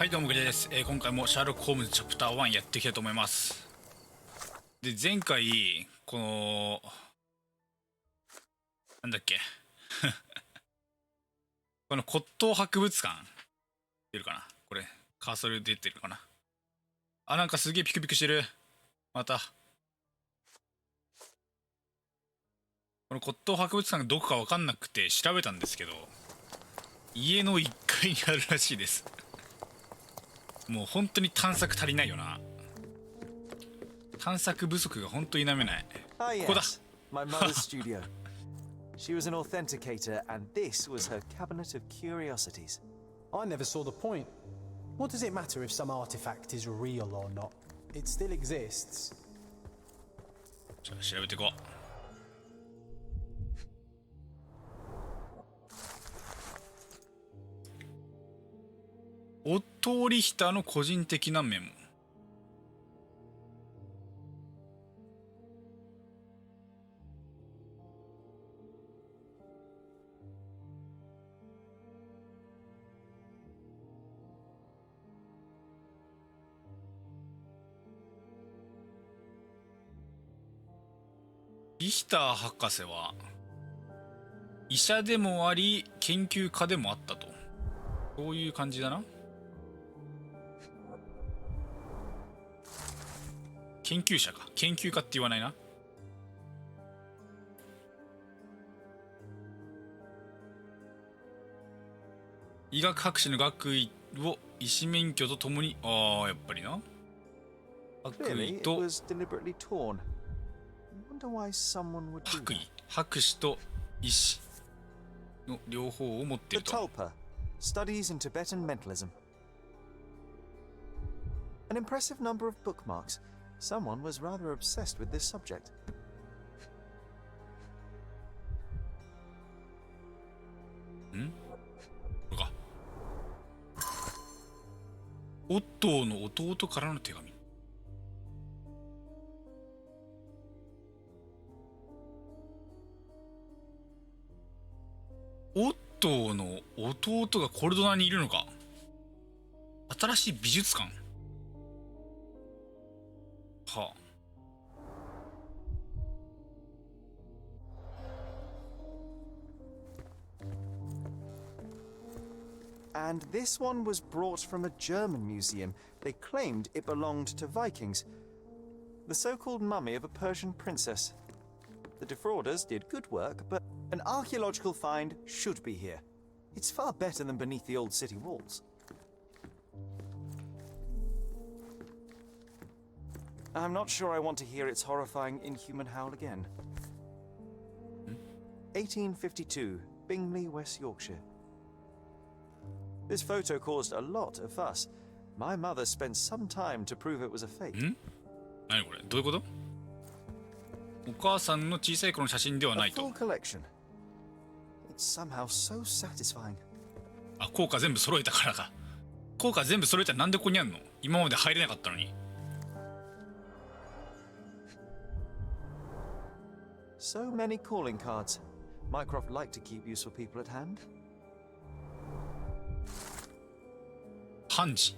はい、どうもグレです。今回もシャーロック・ホームズチャプター1やっていきたいと思います。で、前回、なんだっけこの骨董博物館、出るかなこれ、カーソル出てるかなあ、なんかすげえピクピクしてる。また。この骨董博物館がどこかわかんなくて調べたんですけど、家の1階にあるらしいです。もう本当に探索足りないよな。探索不足が本当に否めない。ここだ。My mother's studio. She was an authenticator, and this was her cabinet of curiosities. I never saw the point. What does it matter if some artifact is real or not? It still exists. じゃあ調べていこう。オットー・リヒターの個人的なメモ。リヒター博士は医者でもあり研究家でもあったと、そういう感じだな。研究者か、研究家って言わないな。医学博士の学位を医師免許とともに、やっぱりな。学位と博士と医師の両方を持っていると。Studies in Tibetan mentalism. An impressive number of bookmarks. Someone was rather obsessed with this subject. これか。オットーの弟からの手紙。オットーの弟がコルドナにいるのか。新しい美術館。はあ。And this one was brought from a German museum. They claimed it belonged to Vikings. The so-called mummy of a Persian princess. The defrauders did good work, but an archaeological find should be here. It's far better than beneath the old city walls. I'm not sure I want to hear its horrifying inhuman howl again. 1852, Bingley, West Yorkshire. This photo caused a lot of fuss. My mother spent some time to prove it was a fake. 何これ、どういうこと？お母さんの小さい頃の写真ではないと。A full collection. It's somehow so satisfying. あ、効果全部揃えたからか。効果全部揃えたらなんでここにあんの？今まで入れなかったのに。So many calling cards. Mycroft liked to keep useful people at hand. 判事。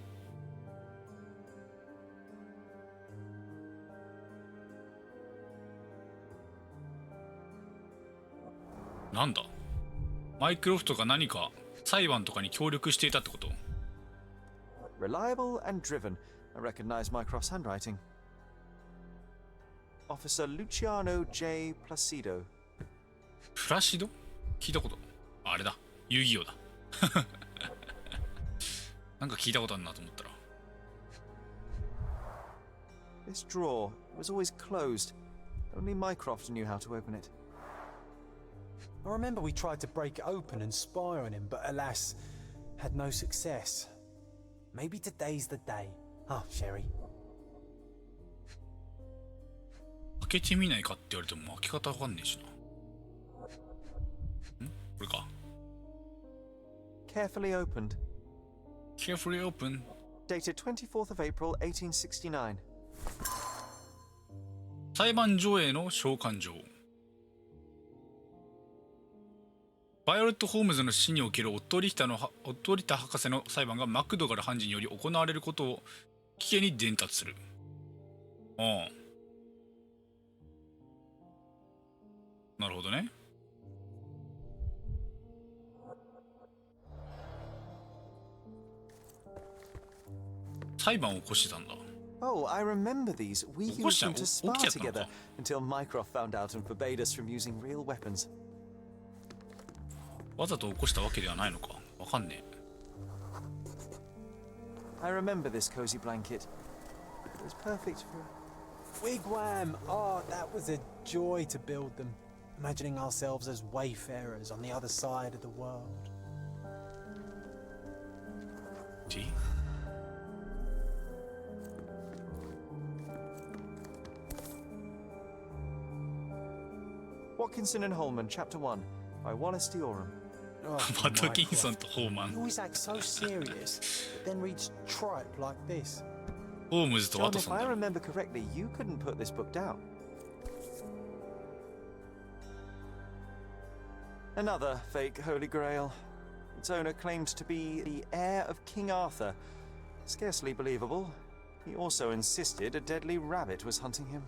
なんだ？マイクロフトが何か裁判とかに協力していたってこと？ Reliable and driven. I recognize Mycroft's handwriting. Officer Luciano J. Placido. プラシド？聞いたこと。あれだ。遊戯王だ。なんか聞いたことあるなと思ったら。This drawer was always closed. Only Mycroft knew how to open it. I remember we tried to break it open and spy on him, but alas, had no success. Maybe today's the day. Ah, Sherry. 開けてみないかって言われても開け方わかんねえしな。これか。Carefully opened. Carefully open. Dated 24th of April, 1869. 裁判所への召喚状。バイオレット・ホームズの死におけるオットーリタ博士の裁判がマクドガル判事により行われることを危険に伝達する。なるほどね。裁判を起こしてたんだ。Oh, I remember these. We used them to spar together until Mycroft found out and forbade us from using real weapons. わざと起こしたわけではないのか。わかんねえ。I remember this cozy blanket. It was perfect for... Wigwam! Oh, that was a joy to build them. Imagining ourselves as wayfarers on the other side of the world. Gee. Watkinson and Holman, Chapter One, by Wallace Dioram. Oh, バトキンソンとホーマ You ン。 always act so serious, but then reads tripe like this. ホームズとワ John, ト if ソン I だ。 remember correctly, you couldn't put this book down. Another fake Holy Grail. Its owner claimed to be the heir of King Arthur. Scarcely believable. He also insisted a deadly rabbit was hunting him.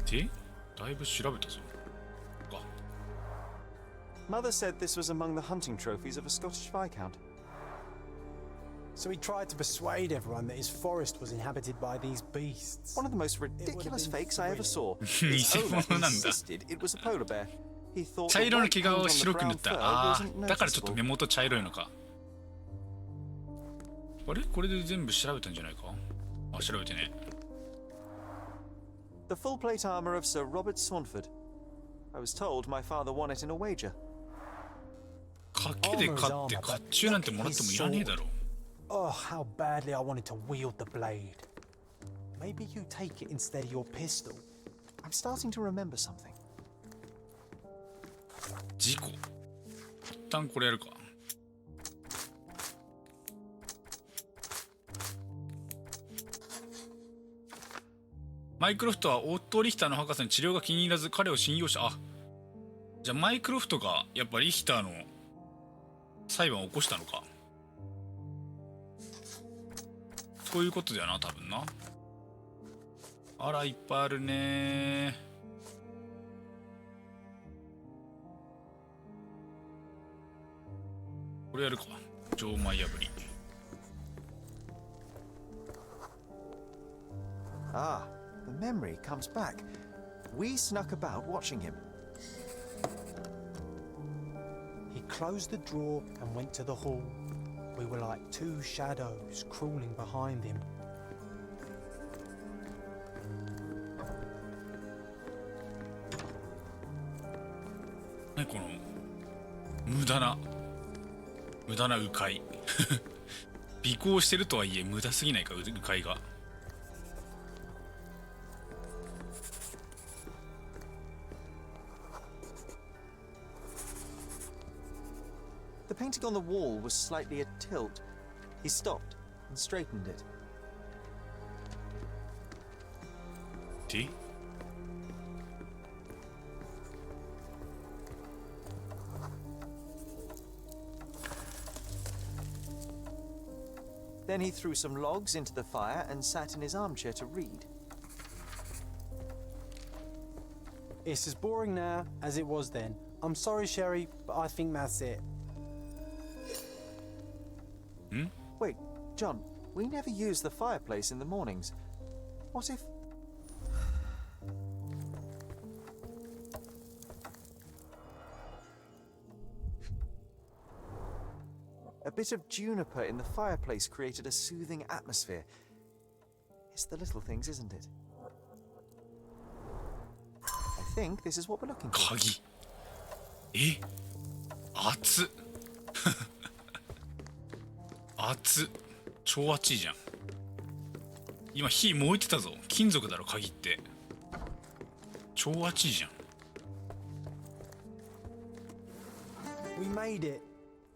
で、だいぶ調べたぞ。か。 Mother said this was among the hunting trophies of a Scottish Viscount. So he tried to persuade everyone that his forest was inhabited by these beasts. One of the most ridiculous been fakes I ever saw. 偽 Its 物 owner なんだ。 insisted it was a polar bear. He thought 茶 the 色の white 毛 paint 皮 on を the 白く塗 brown った。 fur あ wasn't あ、だからちょっと noticeable. 目元茶色いのか。あれこれで全部調べたんじゃないか。あ、調べてね。 The full plate armor of Sir Robert Saunford. I was told my father won it in a wager. 賭けで勝って甲冑なんてもらってもいらねえだろ。 Oh, how badly I wanted to wield the blade. Maybe you take it instead of your pistol. I'm starting to remember something. 事故。一旦これやるか。マイクロフトはオットー・リヒターの博士の治療が気に入らず彼を信用した。あ、じゃあマイクロフトがやっぱリヒターの裁判を起こしたのか。そういうことだよな、多分な。あら、いっぱいあるね。これやるか。錠前破り。Ah, the memory comes back. We snuck about watching him. He closed the drawer and went to the hall. We were like two shadows crawling behind him. 何この無駄な迂回尾行してるとはいえ無駄すぎないか、迂回が。 The painting on the wall was slightly at tilt. He stopped and straightened it. See? Then he threw some logs into the fire and sat in his armchair to read. It's as boring now as it was then. I'm sorry, Sherry, but I think that's it. Wait, John, we never use the fireplace in the mornings. What if... A bit of juniper in the fireplace created a soothing atmosphere. It's the little things, isn't it? I think this is what we're looking for. 鍵。え、熱っ熱っ、超熱いじゃん。今火燃えてたぞ。金属だろ鍵って。超熱いじゃん。 We made it.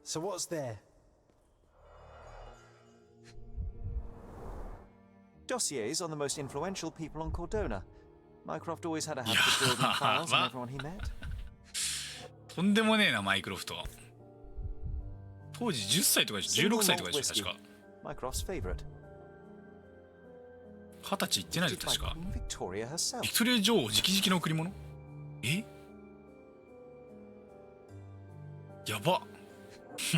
So what's there? Dossiers on the most influential people on Cordona. Mycroft always had a habit of building files on everyone he met. とんでもねえなマイクロフト。当時10歳とかでしょ、16歳とかでしょ確か。 Mycroft's favorite. 20歳いってないで Gifted by 確か。 Queen Victoria herself. ビクトリア女王直々の贈り物。え、やば。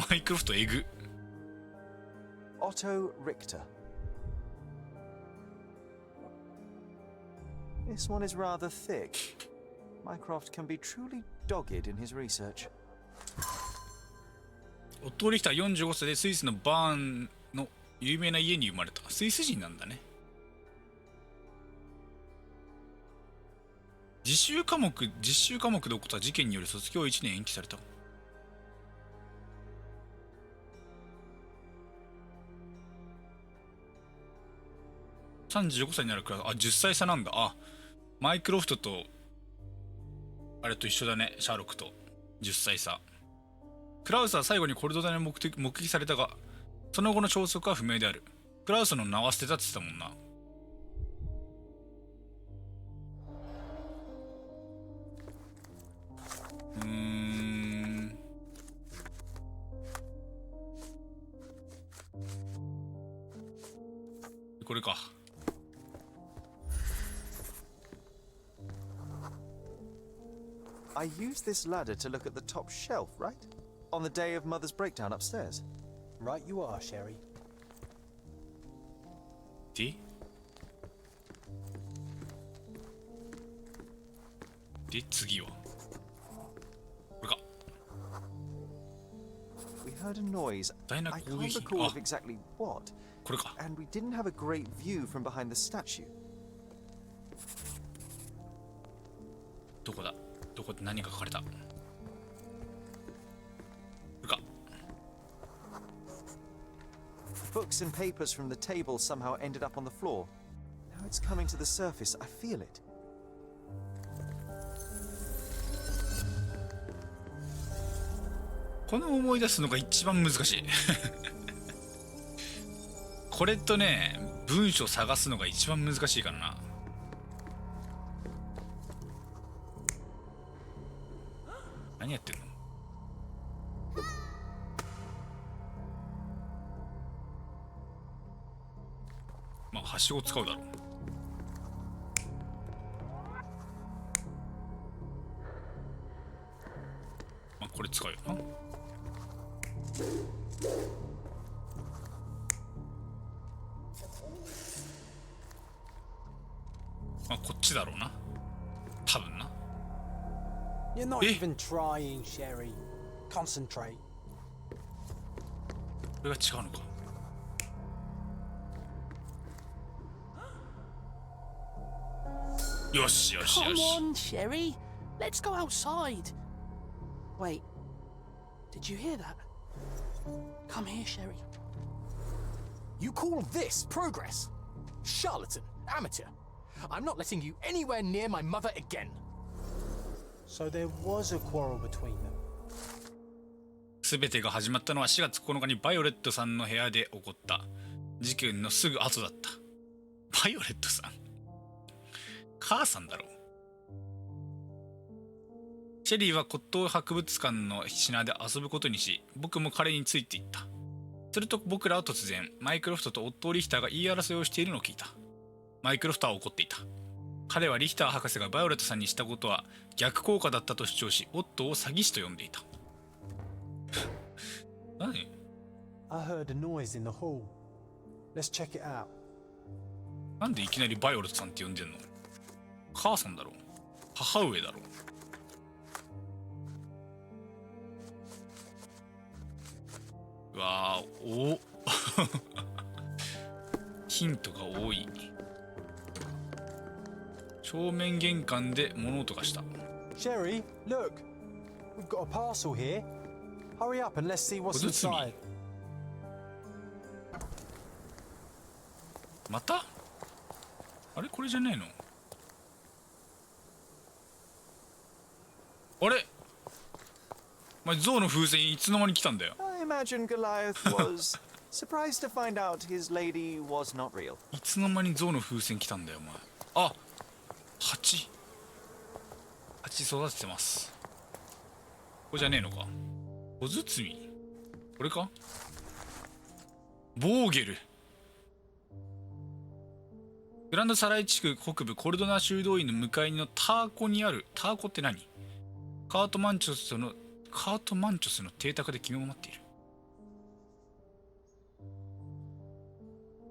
マイクロフトエグ。 Otto Richter. This one is rather thick. Mycroft can be truly dogged in his research. オットー・リヒター45歳でスイスのバーンの有名な家に生まれた。スイス人なんだね。実習科目で起こった事件により卒業1年延期された。35歳になるクラス。あ、10歳差なんだ。あ、マイクロフトとあれと一緒だね。シャーロックと10歳差。クラウスは最後にコルドダに目撃されたが、その後の消息は不明である。クラウスの名は捨てたって言ってたもんな。これか。I used this ladder to look at the top shelf, right? On the day of Mother's breakdown upstairs. Right you are, Sherry. で次はこれか。 We heard a noise. I can't recall of exactly what. これか。 And we didn't have a great view from behind the statue. どこだ、どこで何が書かれた。これか。 Books and papers from the table somehow ended up on the floor. Now it's coming to the surface. I feel it. この思い出すのが一番難しい。これとね、文章探すのが一番難しいからな。何やってんの。まあはしご使うだろう。まあこれ使うよな。まあこっちだろうな。多分な。You're not even trying, Sherry. Concentrate. これが違うのか。よしよしよ Come し。 on, Sherry. Let's go outside. Wait. Did you hear that? Come here, Sherry. You call this progress? Charlatan, amateur. I'm not letting you anywhere near my mother again. So there was a quarrel between them. 全てが始まったのは4月9日にバイオレットさんの部屋で起こった事件のすぐ後だった。バイオレットさん、母さんだろう。シェリーは骨董博物館の品で遊ぶことにし、僕も彼についていった。すると僕らは突然マイクロフトとオットー・リヒターが言い争いをしているのを聞いた。マイクロフトは怒っていた。彼はリヒター博士がバイオレットさんにしたことは逆効果だったと主張し、オットーを詐欺師と呼んでいた。何？ I heard a noise in the hall. Let's check it out. なんでいきなりバイオレットさんって呼んでんの？母さんだろう、母上だろう。うわー、おヒントが多い。正面玄関で物音がした。 Sherry, look. We've got a parcel here. Hurry up and let's see what's inside. また？あれこれじゃねえの？あれ？お前象の風船いつの間に来たんだよ。I imagine Goliath was surprised to find out his lady was not real. いつの間に象の風船来たんだよお前。あ、蜂育ててます。これじゃねえのか。小包これか。ボーゲル。グランドサライ地区北部コルドナ修道院の向かいのターコにある。ターコって何？カートマンチョスの邸宅で君を待っている。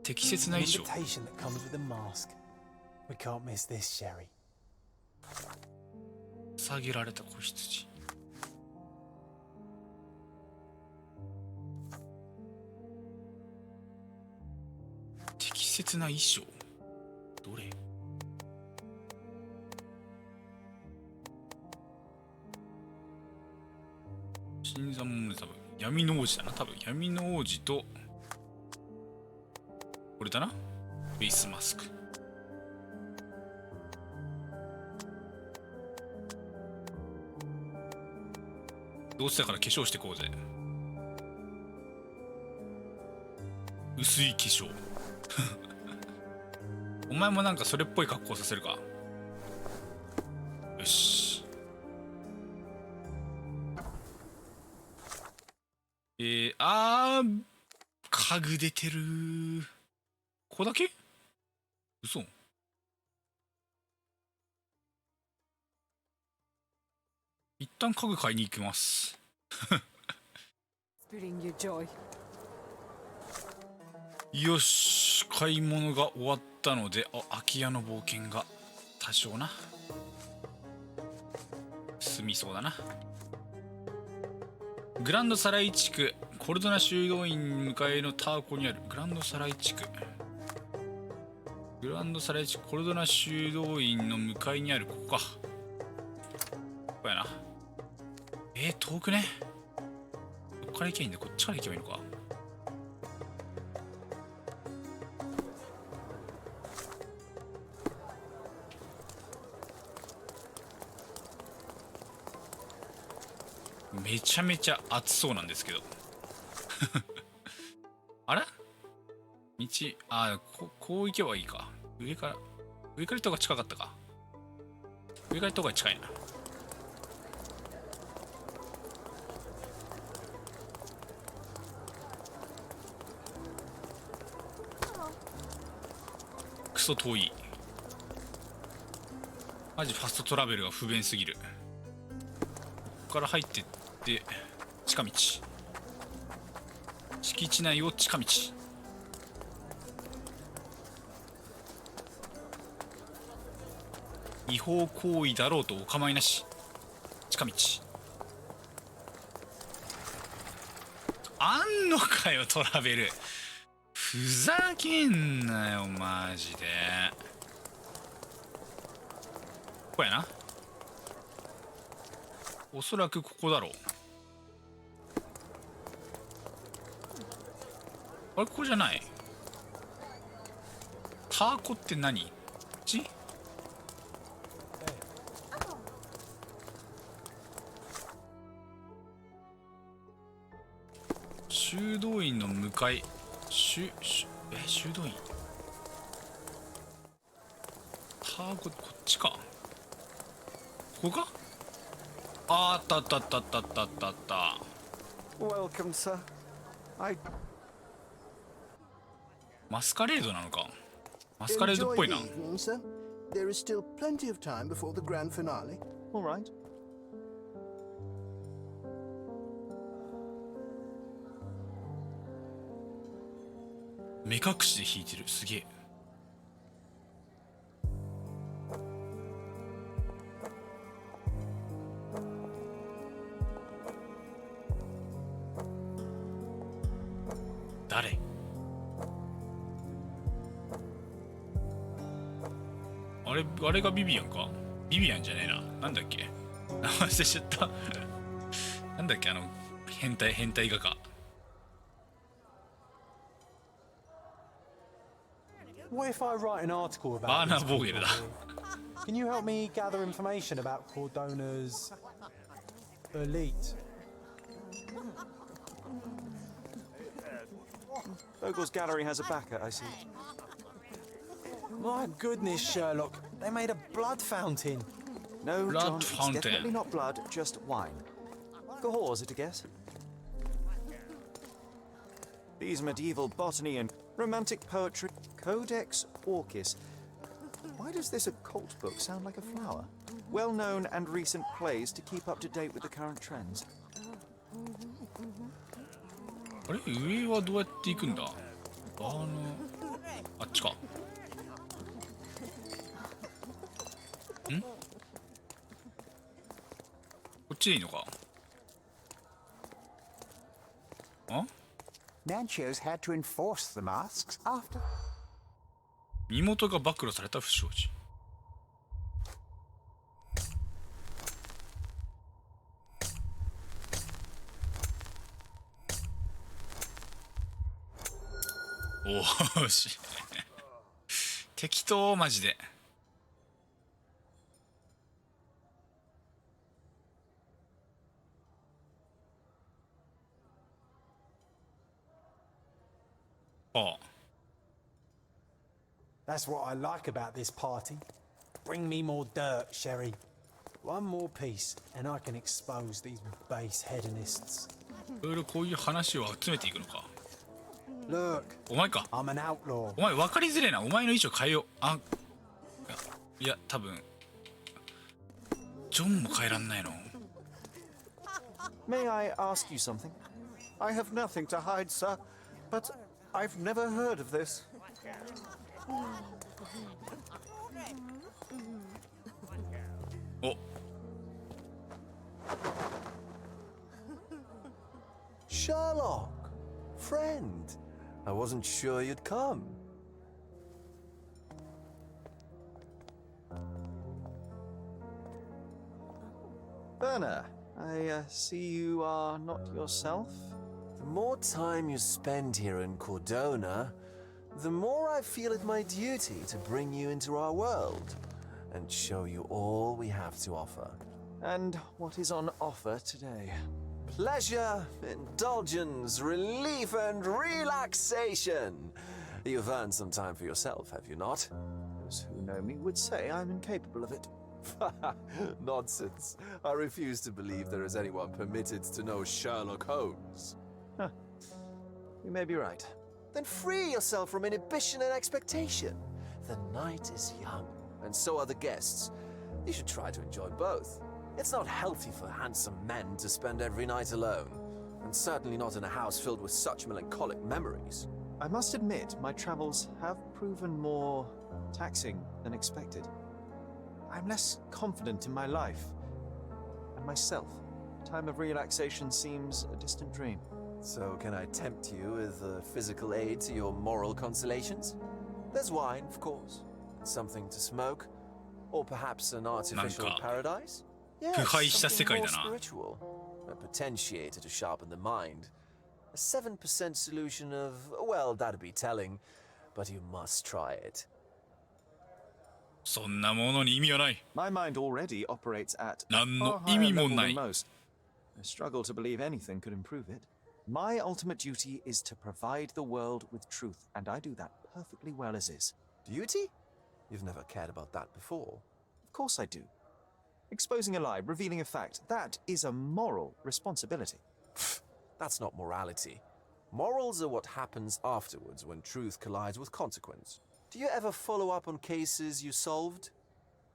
適切な衣装。 Invitation that comes with a mask. We can't miss this, Sherry. 捧げられた子羊。適切な衣装。どれ？新参者多分闇の王子だな。多分闇の王子とこれだな。フェイスマスク。どうせだから化粧してこうぜ。薄い化粧。お前もなんかそれっぽい格好させるか。よし。家具出てる。ここだけ？嘘？一旦家具買いに行きます。Bring you joy. よし、買い物が終わったので、空き家の冒険が多少な済みそうだな。グランドサライ地区コルドナ修道院向かいのターコにある。グランドサライ地区コルドナ修道院の向かいにある。ここか。ここやな。遠くね。どっから行けばいいんだ。こっちから行けばいいのか。めちゃめちゃ暑そうなんですけど。あれ道、こう行けばいいか。上から行った方が近かったか。上から行った方が近いな。クソ遠い。マジファストトラベルが不便すぎる。ここから入ってって近道。敷地内を近道。違法行為だろうとお構いなし。近道。あんのかよトラベル。ふざけんなよマジで。ここやな。おそらくここだろう。あれここじゃない。ターコって何？こっち？修道院の向かい。修道院。ターコこっちか。ここか。あったあったあったあったあったあったあった。 Welcome, sir. I マスカレードなのか。マスカレードっ Enjoy ぽい the な。 evening, sir. There is still plenty of time before the grand finale. all right. 目隠しで弾いてる。すげえ。誰？あれがビビアンか。ビビアンじゃねえな。なんだっけ。名前忘れちゃった。なんだっけ変態画家。What if I write an article about バーナ these ー・ボーゲル people だ。 here? Can you help me gather information about Cordona's elite? Vogel's gallery has a backer, I see. My goodness, Sherlock. They made a blood fountain. No, Blood John, it's fountain. definitely not blood, just wine. Alcohol, is it a guess? These medieval botany and romantic poetry. Codex Orchis. Why does this occult book sound like a flower? Well-known and recent plays to keep up to date with the current trends. あれ上はどうやって行くんだ。あっちか。ん？こっちでいいのか。あ？ Nancho's had to enforce the masks after. 身元が暴露された不祥事。おーし適当マジで。ああ。 That's what I like about this party. Bring me more dirt, Sherry. One more piece, and I can expose these base hedonists. いろいろこういう話を集めていくのか。 Look, お前か。 I'm an outlaw. お前分かりづれえな。お前の衣装変えよう。あ、いや多分ジョンも変えらんないの。 May I ask you something? I have nothing to hide, sir, but I've never heard of this. Oh. Sherlock, friend. I wasn't sure you'd come. Werner, I see you are not yourself. The more time you spend here in Cordona, the more I feel it my duty to bring you into our world and show you all we have to offer. And what is on offer today? Pleasure, indulgence, relief, and relaxation. You've earned some time for yourself, have you not? Those who know me would say I'm incapable of it. Nonsense. I refuse to believe there is anyone permitted to know Sherlock Holmes. Huh. You may be right. Then free yourself from inhibition and expectation. The night is young, and so are the guests. You should try to enjoy both. It's not healthy for handsome men to spend every night alone, and certainly not in a house filled with such melancholic memories. I must admit, my travels have proven more taxing than expected. I'm less confident in my life and myself. Time of relaxation seems a distant dream. So can I tempt you with a physical aid to your moral consolations? There's wine, of course, something to smoke, or perhaps an artificial paradise? Yes, something more spiritual, a potentiator to sharpen the mind. A 7% solution of, well, that'd be telling, but you must try it. そんなものに意味はない。 My mind already operates at a 何 far の higher 意味も level な than い。 most. I struggle to believe anything could improve it. My ultimate duty is to provide the world with truth, and I do that perfectly well as is. Duty? You've never cared about that before. Of course I do. Exposing a lie, revealing a fact, that is a moral responsibility. That's not morality. Morals are what happens afterwards when truth collides with consequence. Do you ever follow up on cases you solved?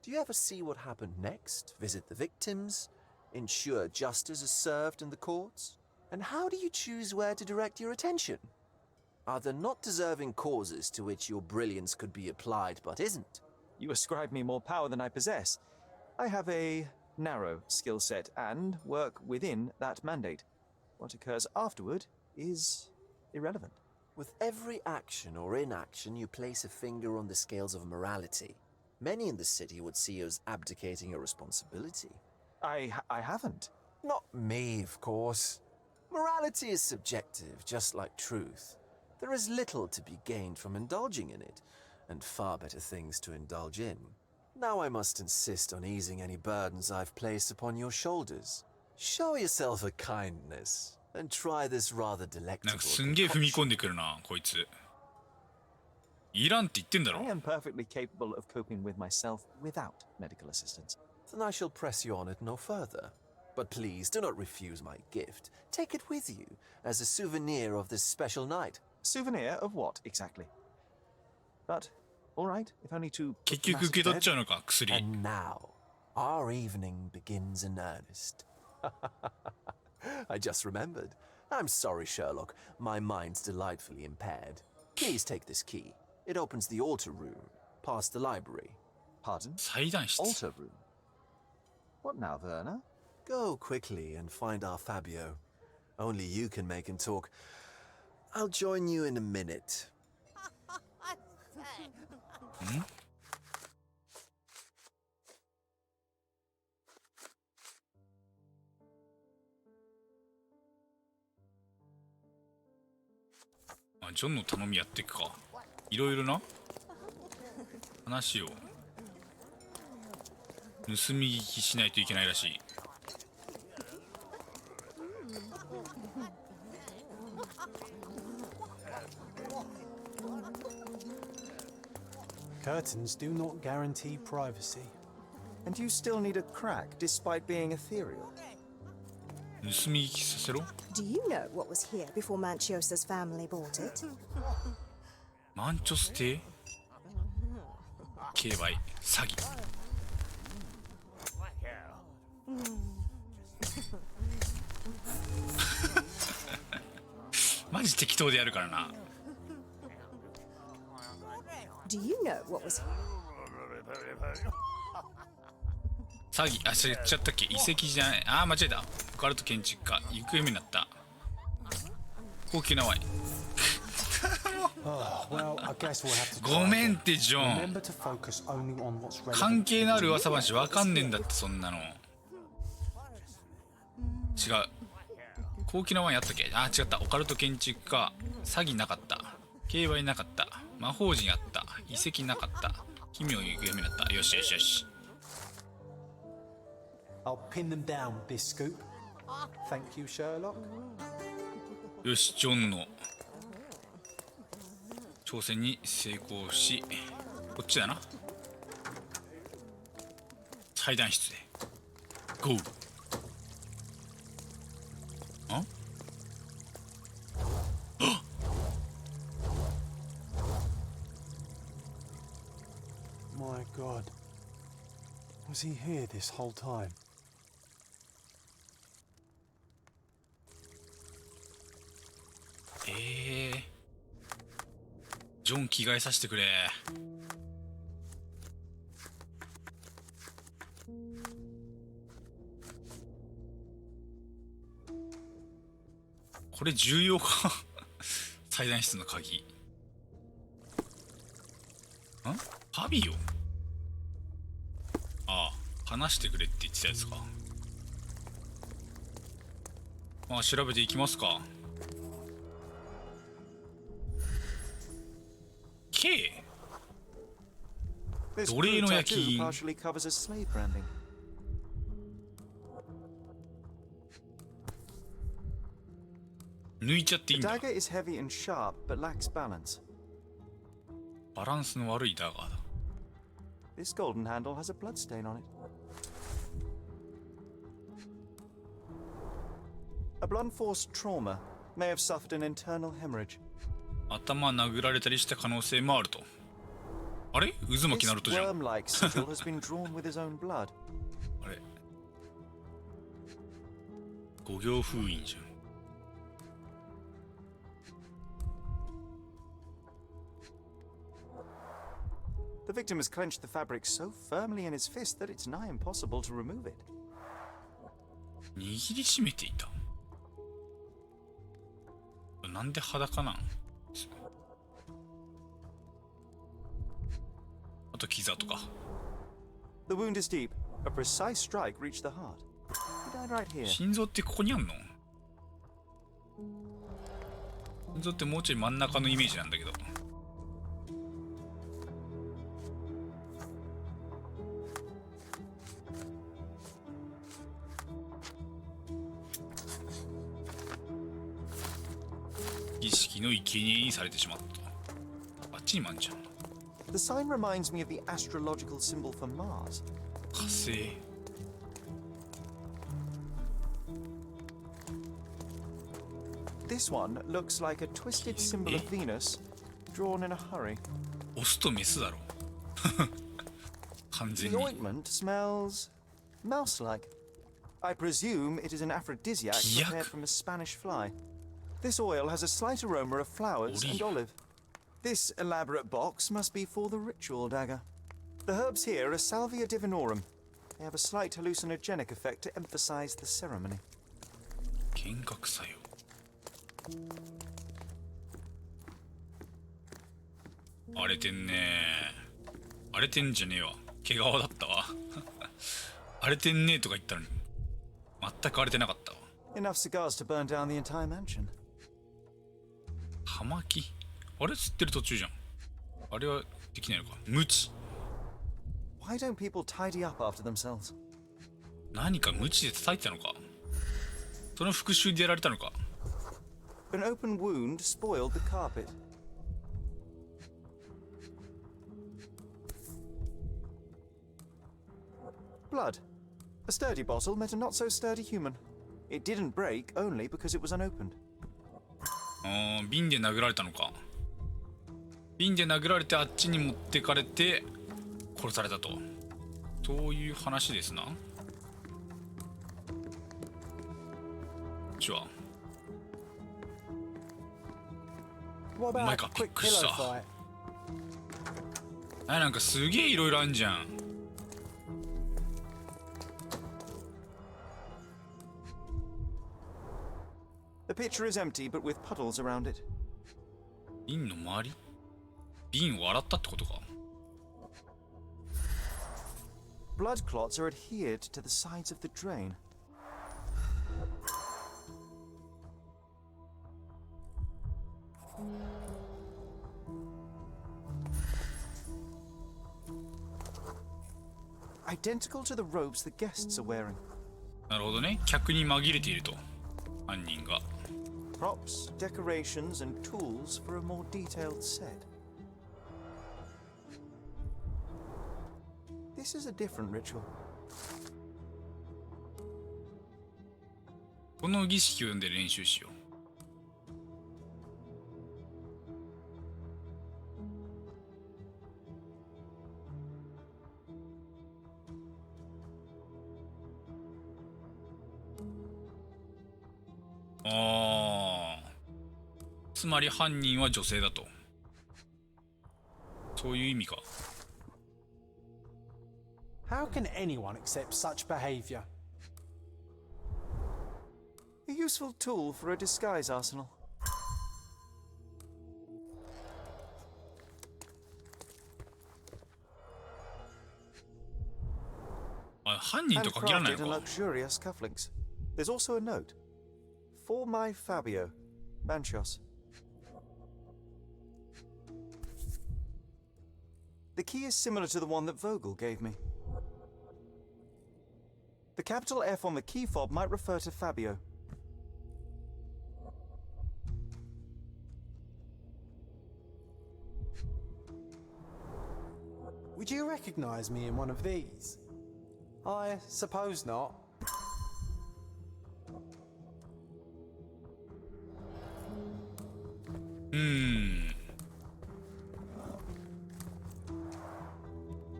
Do you ever see what happened next, visit the victims, ensure justice is served in the courts? And how do you choose where to direct your attention? Are there not deserving causes to which your brilliance could be applied but isn't? You ascribe me more power than I possess. I have a narrow skill set and work within that mandate. What occurs afterward is irrelevant. With every action or inaction, you place a finger on the scales of morality. Many in the city would see you as abdicating a responsibility. I haven't. Not me, of course. Morality is subjective, just like truth. There is little to be gained from indulging in it, and far better things to indulge in. Now I must insist on easing any burdens I've placed upon your shoulders. Show yourself a kindness, and try this rather なん delectable かすんげえ踏み込んでくるなこいつ。いらんって言ってんだ I ろ。 am perfectly capable of coping with myself without medical assistance. Then I shall press you on it no further. But please do not refuse my gift. Take it with you as a souvenir of this special night. Souvenir of what exactly? But, all right, if only to. 結局受け取っちゃうのか、薬。 And now, our evening begins in earnest. I just remembered. I'm sorry, Sherlock. My mind's delightfully impaired. Please take this key. It opens the altar room, past the library. Pardon? 祭壇室。 Altar room. What now, Werner? Go quickly and find our Fabio. Only you can make him talk. I'll join you in a minute. あ、ジョンの頼みやっていくか。いろいろな話を盗み聞きしないといけないらしい。 Curtains do not guarantee privacy. And you still need a crack despite being ethereal. 盗み聞きさせろ。 Do you know what was here before Manchiosa's family bought it? マンチョス邸競売詐欺。マジ適当でやるからな。 Do you know what was 詐欺、あ、言っちゃったっけ。遺跡じゃない。あー、間違えた。オカルト建築家行方不明になった。高級なワイン。 Well, I guess we'll have to ごめんってジョン。 remember to focus only on what's relevant. 関係のある噂話わかんねえんだってそんなの。違う。高級なワインあったっけ。あ、違った。オカルト建築家。詐欺なかった。競売なかった。魔法陣あった。遺跡なかった。奇妙行方不明になった。よしよしよし。 I'll pin them down with this scoop. Thank you, Sherlock. よし、ジョンの挑戦に成功し、こっちだな。祭壇室で。GO! あ？ My God. Was he here this whole time? ジョン着替えさせてくれ。これ重要か。祭壇室の鍵。ん？ファビオ？ああ、話してくれって言ってたやつか。まあ調べていきますか。K？ This 奴隷の blue 焼き tattoo 印。 partially covers as slave branding. 抜いちゃっていい The んだ。 dagger is heavy and sharp, but lacks balance. バランスの悪いダガーだ。 This golden handle has a blood stain on it. A blunt-force trauma may have suffered an internal hemorrhage. 頭殴られたりした可能性もあると。あれ？渦巻き This ナルトじゃん。 worm-like sigil has been drawn with his own blood. あれ？五行封印じゃん。 The victim has clenched the fabric so firmly in his fist that it's nigh impossible to remove it. 握りしめていた。なんで裸なん？あとキザとか。 The wound is deep. A precise strike reached the heart. He died right here. 心臓ってここにあんの？心臓ってもうちょい真ん中のイメージなんだけど。儀式の生贄にされてしまった。あっちにもあんじゃん。 The sign reminds me of the astrological symbol for Mars. 火星。This one looks like a twisted symbol of Venus drawn in a hurry. オスとメスだろ完全 The に ointment smells mouse-like. I presume it is an aphrodisiac Yuck. prepared from a Spanish fly. This oil has a slight aroma of flowers and olive. This elaborate box must be for the ritual dagger. The herbs here are Salvia divinorum. They have a slight hallucinogenic effect to emphasize the ceremony. 幻覚作用。荒れてんね。荒れてんじゃねえわ。毛皮だったわ。荒れてんねえとか言ったのに全く荒れてなかったわ。 Enough cigars to burn down the entire mansion. 葉巻あれ吸ってる途中じゃん。あれはできないのか。無知。 Why don't people tidy up after themselves? 何か無知で叩いてたのか。その復讐でやられたのか。 An open wound spoiled the carpet. Blood. A sturdy bottle met a not so sturdy human. It didn't break only because it was unopened. 瓶で殴られたのか。瓶で殴られてあっちに持ってかれて殺されたと。そういう話ですな。こっちは。 What お前 about か a びっ quick くりし pillow た。 fight? なんかすげえいろいろあんじゃん。The pitcher is empty, but with puddles around it. 瓶の周り瓶を洗ったってことか。 Blood clots are adhered to the sides of the drain. Identical to the robes the guests are wearing. なるほどね。客に紛れていると。犯人が。 Props, decorations, and tools for a more detailed set. This is a different ritual. この儀式を読んで練習しよう。つまり犯人は女性だと。そういう意味か。 How can anyone accept such behavior? A useful tool for a disguise arsenal. 犯人と限らない Handcrafted and のか。 luxurious cufflinks. There's also a note. For my Fabio, Banchos. The key is similar to the one that Vogel gave me. The capital F on the key fob might refer to Fabio. Would you recognize me in one of these? I suppose not.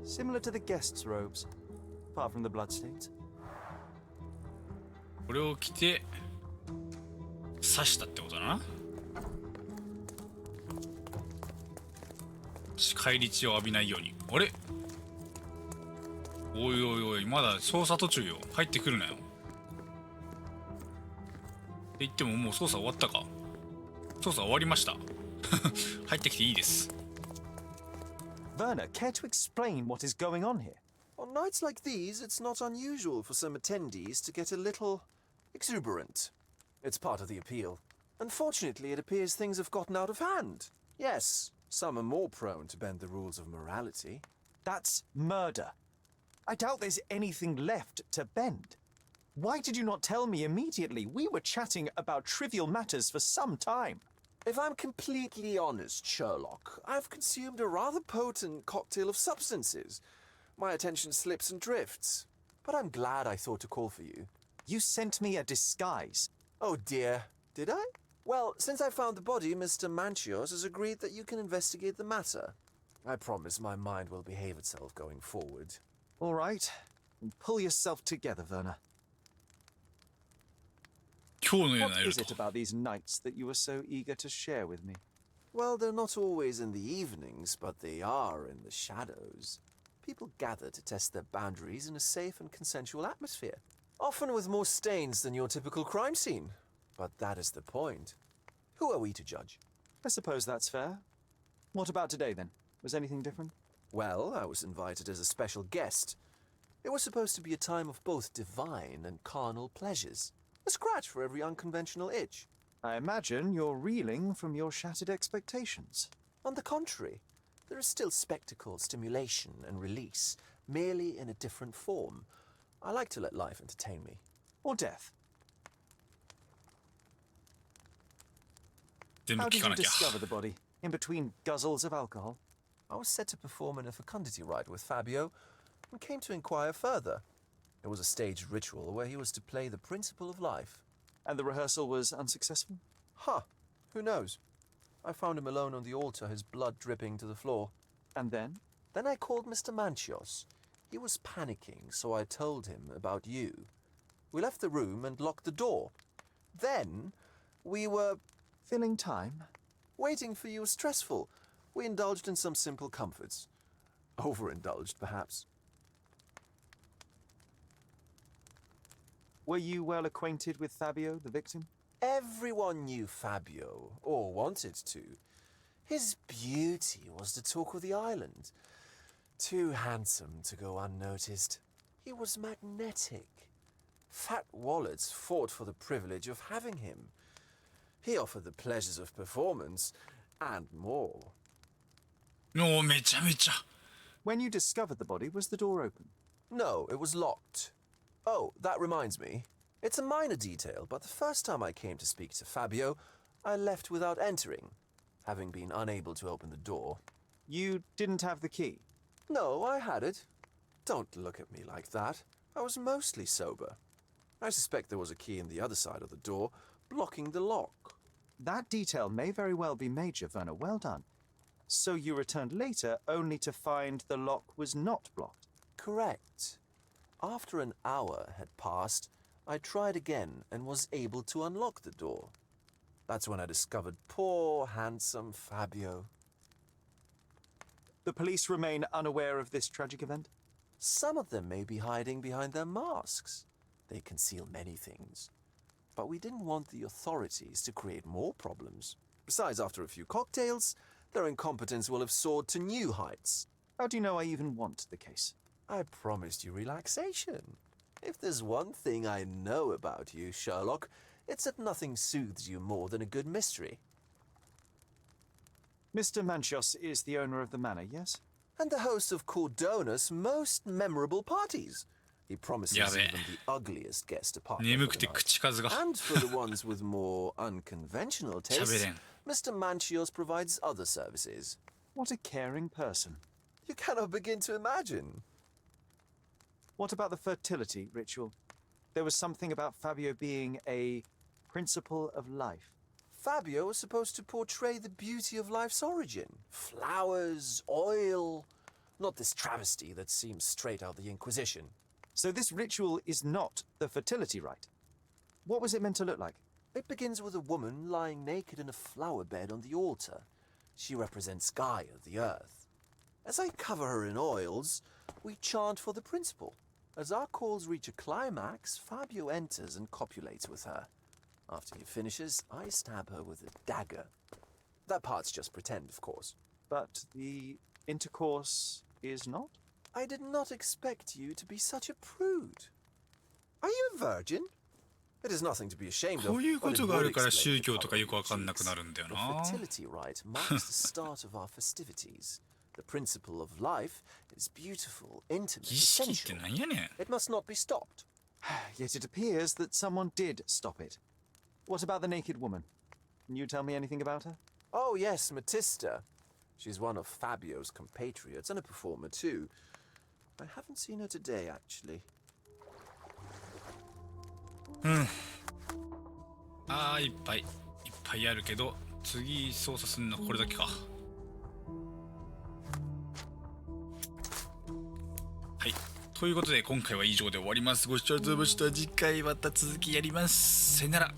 Similar to the guests' robes, apart from the bloodstains. これを着て刺したってことだな。返り血を浴びないように。あれ、おいおいおい、まだ捜査途中よ。入ってくるなよ。って言ってももう捜査終わったか。捜査終わりました。入ってきていいです。 Werner, care to explain what is going on here? On nights like these, it's not unusual for some attendees to get a little exuberant. It's part of the appeal. Unfortunately, it appears things have gotten out of hand. Yes, some are more prone to bend the rules of morality. That's murder. I doubt there's anything left to bend. Why did you not tell me immediately? We were chatting about trivial matters for some time. If I'm completely honest, Sherlock, I've consumed a rather potent cocktail of substances. My attention slips and drifts. But I'm glad I thought to call for you. You sent me a disguise. Oh dear, did I? Well, since I found the body, Mr. Manchios has agreed that you can investigate the matter. I promise my mind will behave itself going forward. All right. And pull yourself together, Werner. 今日のよう What な夜 is it と。 about these nights that you were so eager to share with me? Well, they're not always in the evenings, but they are in the shadows. People gather to test their boundaries in a safe and consensual atmosphere, often with more stains than your typical crime scene. But that is the point. Who are we to judge? I suppose that's fair. What about today, then? Was anything different? Well, I was invited as a special guest. It was supposed to be a time of both divine and carnal pleasures. A scratch for every unconventional itch. I imagine you're reeling from your shattered expectations. On the contrary, there is still spectacle, stimulation, and release, merely in a different form. I like to let life entertain me. Or death. 全部 How 聞 did か you なきゃ。 discover the body? In between guzzles of alcohol? I was set to perform in a fecundity rite with Fabio and came to inquire further. It was a staged ritual where he was to play the principle of life. And the rehearsal was unsuccessful? Huh, who knows? I found him alone on the altar, his blood dripping to the floor. And then? Then I called Mr. Manchios. He was panicking, so I told him about you. We left the room and locked the door. Then we were Filling time? waiting for you was stressful. We indulged in some simple comforts. Overindulged, perhaps. Were you well acquainted with Fabio, the victim? Everyone knew Fabio, or wanted to. His beauty was the talk of the island. Too handsome to go unnoticed. He was magnetic. Fat wallets fought for the privilege of having him. He offered the pleasures of performance, and more. もうめちゃめちゃ。 When you discovered the body, was the door open? No, it was locked. Oh, that reminds me. It's a minor detail, but the first time I came to speak to Fabio, I left without entering, having been unable to open the door. You didn't have the key? No, I had it. Don't look at me like that. I was mostly sober. I suspect there was a key in the other side of the door, blocking the lock. That detail may very well be major, Werner. Well done. So you returned later only to find the lock was not blocked? Correct. After an hour had passed, I tried again and was able to unlock the door. That's when I discovered poor, handsome Fabio. The police remain unaware of this tragic event? Some of them may be hiding behind their masks. They conceal many things. But we didn't want the authorities to create more problems. Besides, after a few cocktails, their incompetence will have soared to new heights. How do you know I even want the case? I promised you relaxation. If there's one thing I know about you, Sherlock, it's that nothing soothes you more than a good mystery. Mr. Manchios is the owner of the manor, yes? And the host of Cordona's most memorable parties. He promises やべえ。 even the ugliest guest a partner 眠 for く the て night. 口数が。 And for the ones with more unconventional 喋 tastes, れん。 Mr. Manchios provides other services. What a caring person. You cannot begin to imagine. What about the fertility ritual? There was something about Fabio being a principle of life. Fabio was supposed to portray the beauty of life's origin. Flowers, oil. Not this travesty that seems straight out the Inquisition. So this ritual is not the fertility rite. What was it meant to look like? It begins with a woman lying naked in a flower bed on the altar. She represents Gaia, the earth. As I cover her in oils, we chant for the principle. As our calls reach a climax, Fabio enters and copulates with her. After he finishes, I stab her with a dagger. That part's just pretend, of course. But the intercourse is not? I did not expect you to be such a prude. Are you a virgin? It is nothing to be ashamed of. こういうことがあるから but it 宗 would 教とか explain よくわかんなく the なるんだよ The な。 fertility rite marks the start of our festivities. The principle of life is beautiful, intimate, 儀式って essential. なんやねん。 It must not be stopped. Yet it appears that someone did stop it. What about the naked woman? Can you tell me anything about her? Oh yes, Matista. She's one of Fabio's compatriots and a performer too. I haven't seen her today, actually. あーいっぱいいっぱぱいあるけど、次操作するのはこれだけか。はい、ということで今回は以上で終わります。ご視聴ありがとうございました。次回また続きやります。さよなら。